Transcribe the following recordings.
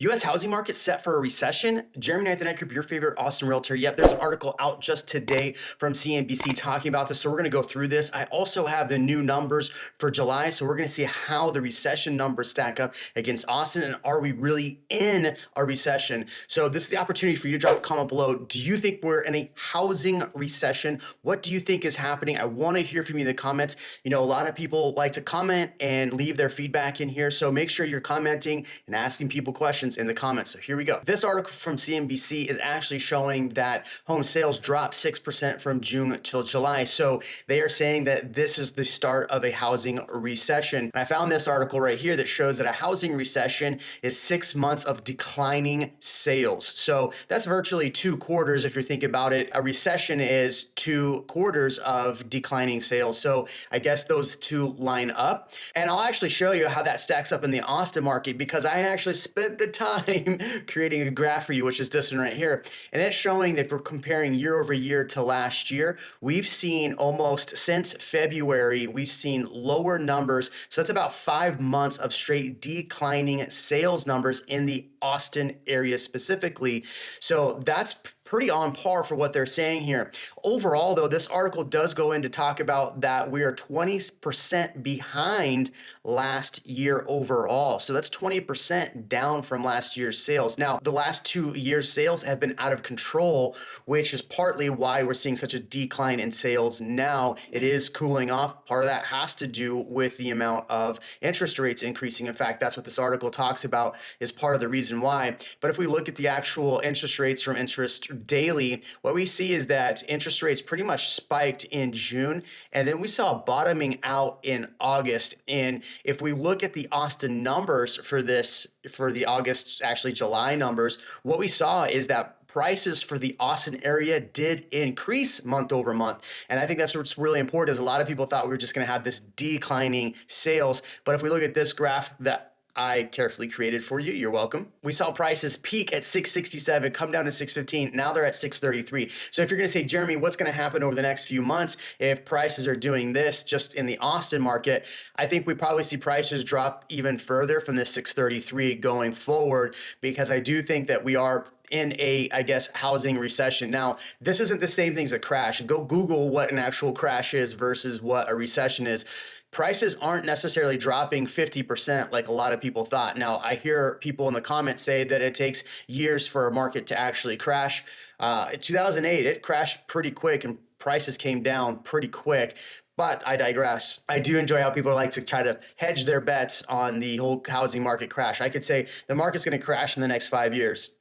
U.S. housing market set for a recession. Jeremy Nathan Group, your favorite Austin realtor. Yep, there's an article out just today from CNBC talking about this. So we're going to go through this. I also have the new numbers for July. So we're going to see how the recession numbers stack up against Austin. And are we really in a recession? So this is the opportunity for you to drop a comment below. Do you think we're in a housing recession? What do you think is happening? I want to hear from you in the comments. You know, a lot of people like to comment and leave their feedback in here. So make sure you're commenting and asking people questions in the comments. So here we go. This article from CNBC is actually showing that home sales dropped 6% from June till July. So they are saying that this is the start of a housing recession. And I found this article right here that shows that a housing recession is 6 months of declining sales. So that's virtually 2 quarters. If you're thinking about it, a recession is 2 quarters of declining sales. So I guess those two line up. And I'll actually show you how that stacks up in the Austin market because I actually spent the time creating a graph for you, which is this one right here. And it's showing that if we're comparing year over year to last year, we've seen almost since February, we've seen lower numbers. So that's about 5 months of straight declining sales numbers in the Austin area specifically. So that's pretty on par for what they're saying here. Overall, though, this article does go in to talk about that we are 20% behind last year overall. So that's 20% down from last year's sales. Now, the last 2 years' sales have been out of control, which is partly why we're seeing such a decline in sales now. It is cooling off. Part of that has to do with the amount of interest rates increasing. In fact, that's what this article talks about is part of the reason why. But if we look at the actual interest rates from interest daily, what we see is that interest rates pretty much spiked in June, and then we saw bottoming out in August. And if we look at the Austin numbers for the August, actually July numbers, what we saw is that prices for the Austin area did increase month over month. And I think that's what's really important is a lot of people thought we were just going to have this declining sales. But if we look at this graph that I carefully created for you, you're welcome. We saw prices peak at 667, come down to 615. Now they're at 633. So if you're going to say, Jeremy, what's going to happen over the next few months if prices are doing this just in the Austin market? I think we probably see prices drop even further from this 633 going forward, because I do think that we are in a, I guess, housing recession. Now, this isn't the same thing as a crash. Go Google what an actual crash is versus what a recession is. Prices aren't necessarily dropping 50% like a lot of people thought. Now, I hear people in the comments say that it takes years for a market to actually crash. In 2008, it crashed pretty quick and prices came down pretty quick. But I digress. I do enjoy how people like to try to hedge their bets on the whole housing market crash. I could say the market's going to crash in the next 5 years.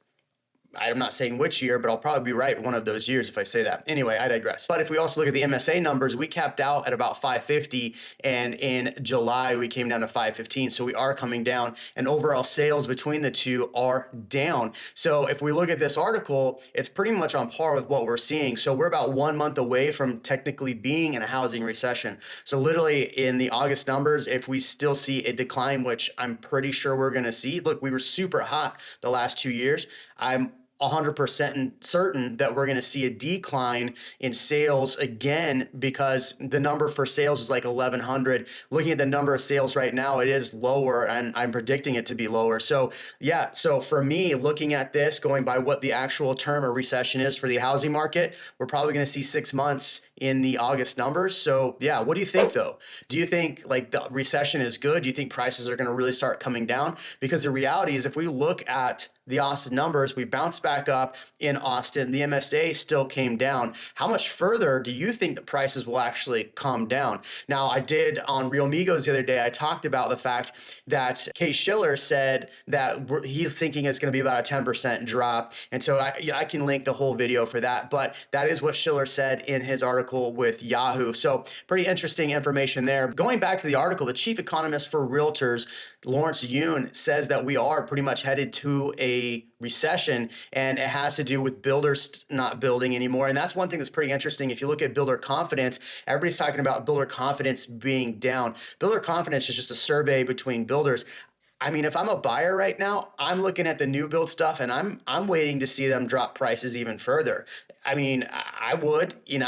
I'm not saying which year, but I'll probably be right one of those years if I say that. Anyway, I digress. But if we also look at the MSA numbers, we capped out at about 550, and in July we came down to 515. So we are coming down, and overall sales between the two are down. So if we look at this article, it's pretty much on par with what we're seeing. So we're about 1 month away from technically being in a housing recession. So literally in the August numbers, if we still see a decline, which I'm pretty sure we're going to see, look, we were super hot the last 2 years. I'm 100% certain that we're going to see a decline in sales again, because the number for sales is like 1,100. Looking at the number of sales right now, it is lower, and I'm predicting it to be lower. So yeah, so for me, looking at this, going by what the actual term of recession is for the housing market, we're probably going to see 6 months in the August numbers. So yeah, what do you think though? Do you think like the recession is good? Do you think prices are going to really start coming down? Because the reality is, if we look at the Austin numbers, we bounced back up in Austin. The MSA still came down. How much further do you think that prices will actually come down? Now, I did on Real Migos the other day, I talked about the fact that Case Shiller said that he's thinking it's going to be about a 10% drop. And so I can link the whole video for that. But that is what Shiller said in his article with Yahoo. So pretty interesting information there. Going back to the article, the chief economist for realtors, Lawrence Yun, says that we are pretty much headed to a recession, and it has to do with builders not building anymore. And that's one thing that's pretty interesting. If you look at builder confidence, everybody's talking about builder confidence being down. Builder confidence is just a survey between builders. I mean, if I'm a buyer right now, I'm looking at the new build stuff and I'm waiting to see them drop prices even further. I mean, I would, and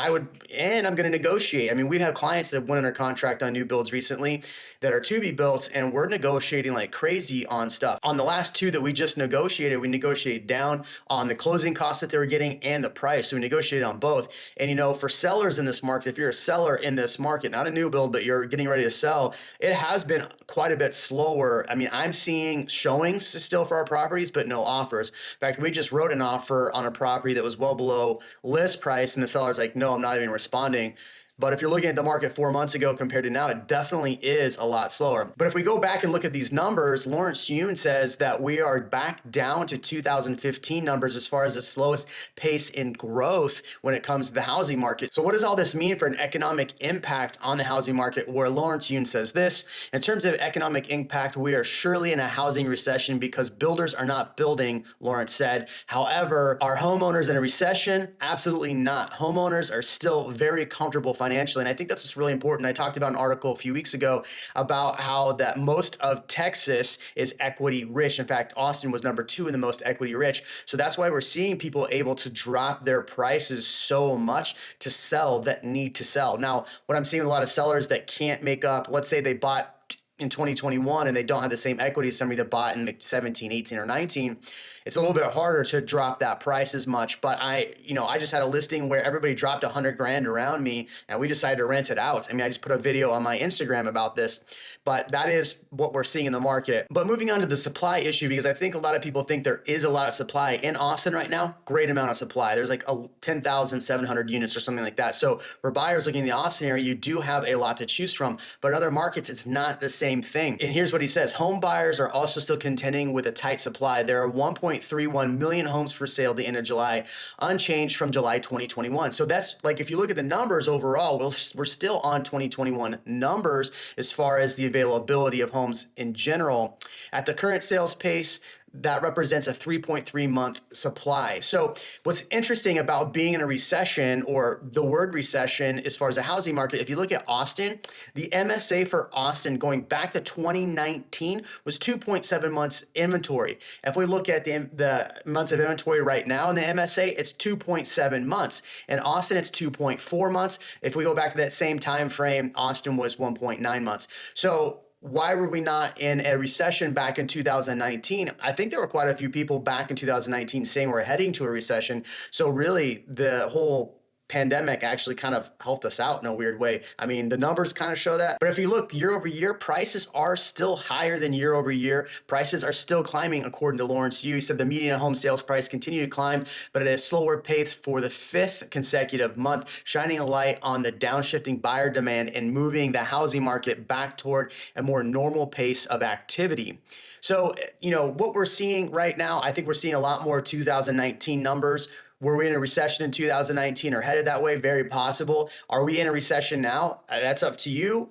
I'm going to negotiate. I mean, we've had clients that went under contract on new builds recently that are to be built, and we're negotiating like crazy on stuff. On the last two that we just negotiated, we negotiated down on the closing costs that they were getting and the price. So we negotiated on both. And for sellers in this market, if you're a seller in this market, not a new build, but you're getting ready to sell, it has been quite a bit slower. I mean, I'm seeing showings still for our properties, but no offers. In fact, we just wrote an offer on a property that was well below list price, and the seller's like, no, I'm not even responding. But if you're looking at the market 4 months ago compared to now, it definitely is a lot slower. But if we go back and look at these numbers, Lawrence Yun says that we are back down to 2015 numbers as far as the slowest pace in growth when it comes to the housing market. So what does all this mean for an economic impact on the housing market? Where Lawrence Yun says this: in terms of economic impact, we are surely in a housing recession because builders are not building, Lawrence said. However, are homeowners in a recession? Absolutely not. Homeowners are still very comfortable financially. And I think that's what's really important. I talked about an article a few weeks ago about how that most of Texas is equity rich. In fact, Austin was number 2 in the most equity rich. So that's why we're seeing people able to drop their prices so much to sell that need to sell. Now, what I'm seeing with a lot of sellers that can't make up, let's say they bought in 2021 and they don't have the same equity as somebody that bought in 17, 18, or 19, it's a little bit harder to drop that price as much. But I just had a listing where everybody dropped 100 grand around me and we decided to rent it out. I mean, I just put a video on my Instagram about this, but that is what we're seeing in the market. But moving on to the supply issue, because I think a lot of people think there is a lot of supply in Austin right now. Great amount of supply. There's like 10,700 units or something like that. So for buyers looking in the Austin area, you do have a lot to choose from. But in other markets, it's not the same thing. And here's what he says: home buyers are also still contending with a tight supply. There are 1.31 million homes for sale at the end of July, unchanged from July 2021. So that's like, if you look at the numbers overall, we're still on 2021 numbers as far as the availability of homes in general. At the current sales pace, that represents a 3.3 month supply. So what's interesting about being in a recession, or the word recession, as far as the housing market, if you look at Austin, the MSA for Austin going back to 2019 was 2.7 months inventory. If we look at the months of inventory right now in the MSA, it's 2.7 months. In Austin, it's 2.4 months. If we go back to that same time frame, Austin was 1.9 months. So why were we not in a recession back in 2019? I think there were quite a few people back in 2019 saying we're heading to a recession. So really, the whole pandemic actually kind of helped us out in a weird way. I mean, the numbers kind of show that. But if you look year over year, prices are still higher than year over year. Prices are still climbing, according to Lawrence Yu. He said the median home sales price continued to climb, but at a slower pace for the 5th consecutive month, shining a light on the downshifting buyer demand and moving the housing market back toward a more normal pace of activity. So, what we're seeing right now, I think we're seeing a lot more 2019 numbers. Were we in a recession in 2019 or headed that way? Very possible. Are we in a recession now? That's up to you.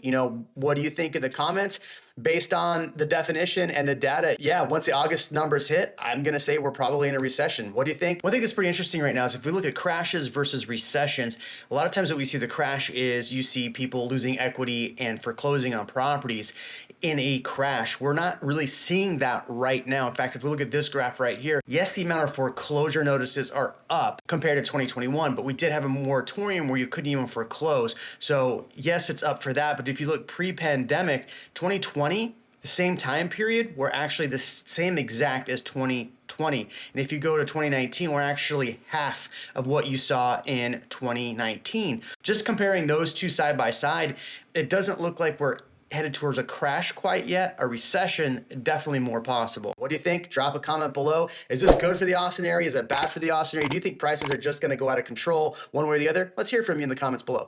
What do you think in the comments? Based on the definition and the data, yeah, once the August numbers hit, I'm going to say we're probably in a recession. What do you think? One thing that's pretty interesting right now is if we look at crashes versus recessions, a lot of times what we see the crash is you see people losing equity and foreclosing on properties in a crash. We're not really seeing that right now. In fact, if we look at this graph right here, yes, the amount of foreclosure notices are up compared to 2021, but we did have a moratorium where you couldn't even foreclose. So yes, it's up for that. But if you look pre-pandemic, 2020, the same time period, we're actually the same exact as 2020. And if you go to 2019, we're actually half of what you saw in 2019. Just comparing those two side by side, it doesn't look like we're headed towards a crash quite yet. A recession, definitely more possible. What do you think? Drop a comment below. Is this good for the Austin area? Is it bad for the Austin area? Do you think prices are just going to go out of control one way or the other? Let's hear from you in the comments below.